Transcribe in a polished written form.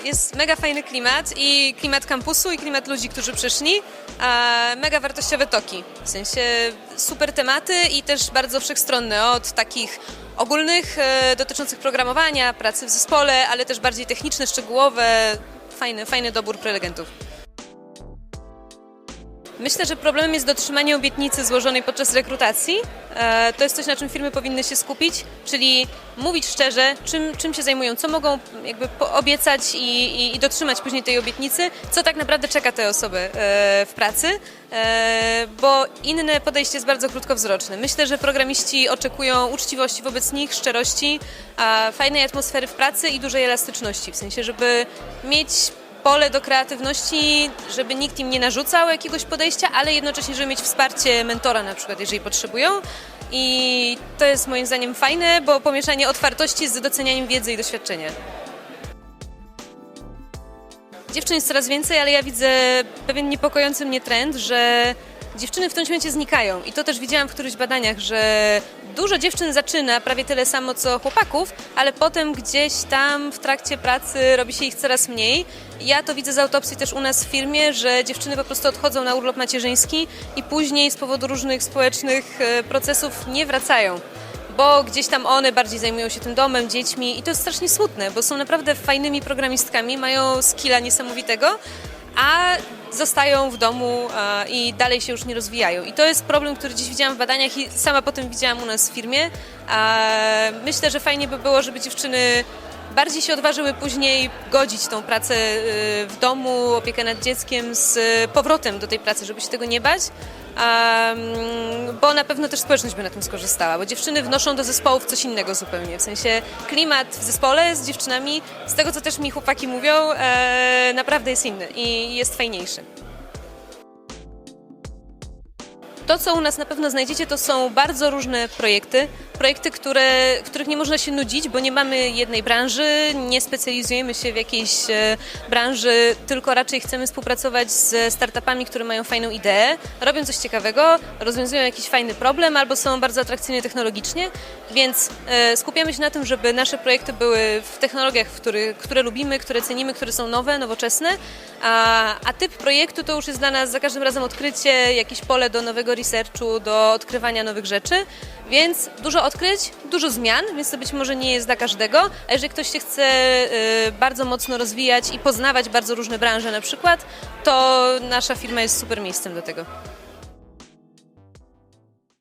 Jest mega fajny klimat i klimat kampusu i klimat ludzi, którzy przyszli. Mega wartościowe toki, w sensie super tematy i też bardzo wszechstronne, od takich ogólnych dotyczących programowania, pracy w zespole, ale też bardziej techniczne, szczegółowe. Fajny dobór prelegentów. Myślę, że problemem jest dotrzymanie obietnicy złożonej podczas rekrutacji. To jest coś, na czym firmy powinny się skupić, czyli mówić szczerze, czym się zajmują, co mogą jakby obiecać i dotrzymać później tej obietnicy, co tak naprawdę czeka te osoby w pracy, bo inne podejście jest bardzo krótkowzroczne. Myślę, że programiści oczekują uczciwości wobec nich, szczerości, fajnej atmosfery w pracy i dużej elastyczności, w sensie, żeby mieć pole do kreatywności, żeby nikt im nie narzucał jakiegoś podejścia, ale jednocześnie, żeby mieć wsparcie mentora na przykład, jeżeli potrzebują. I to jest moim zdaniem fajne, bo pomieszanie otwartości z docenianiem wiedzy i doświadczenia. Dziewczyn jest coraz więcej, ale ja widzę pewien niepokojący mnie trend, że dziewczyny w tym momencie znikają. I to też widziałam w którychś badaniach, że dużo dziewczyn zaczyna prawie tyle samo co chłopaków, ale potem gdzieś tam w trakcie pracy robi się ich coraz mniej. Ja to widzę z autopsji też u nas w firmie, że dziewczyny po prostu odchodzą na urlop macierzyński i później z powodu różnych społecznych procesów nie wracają, bo gdzieś tam one bardziej zajmują się tym domem, dziećmi i to jest strasznie smutne, bo są naprawdę fajnymi programistkami, mają skilla niesamowitego, a zostają w domu i dalej się już nie rozwijają. I to jest problem, który dziś widziałam w badaniach i sama potem widziałam u nas w firmie. Myślę, że fajnie by było, żeby dziewczyny bardziej się odważyły później godzić tą pracę w domu, opiekę nad dzieckiem z powrotem do tej pracy, żeby się tego nie bać, bo na pewno też społeczność by na tym skorzystała, bo dziewczyny wnoszą do zespołów coś innego zupełnie, w sensie klimat w zespole z dziewczynami, z tego co też mi chłopaki mówią, naprawdę jest inny i jest fajniejszy. To, co u nas na pewno znajdziecie, to są bardzo różne projekty, których nie można się nudzić, bo nie mamy jednej branży, nie specjalizujemy się w jakiejś branży, tylko raczej chcemy współpracować z startupami, które mają fajną ideę, robią coś ciekawego, rozwiązują jakiś fajny problem albo są bardzo atrakcyjne technologicznie, więc skupiamy się na tym, żeby nasze projekty były w technologiach, które lubimy, które cenimy, które są nowe, nowoczesne, a typ projektu to już jest dla nas za każdym razem odkrycie, jakieś pole do nowego researchu, do odkrywania nowych rzeczy, więc dużo odkryć, dużo zmian, więc to być może nie jest dla każdego, a jeżeli ktoś się chce bardzo mocno rozwijać i poznawać bardzo różne branże na przykład, to nasza firma jest super miejscem do tego.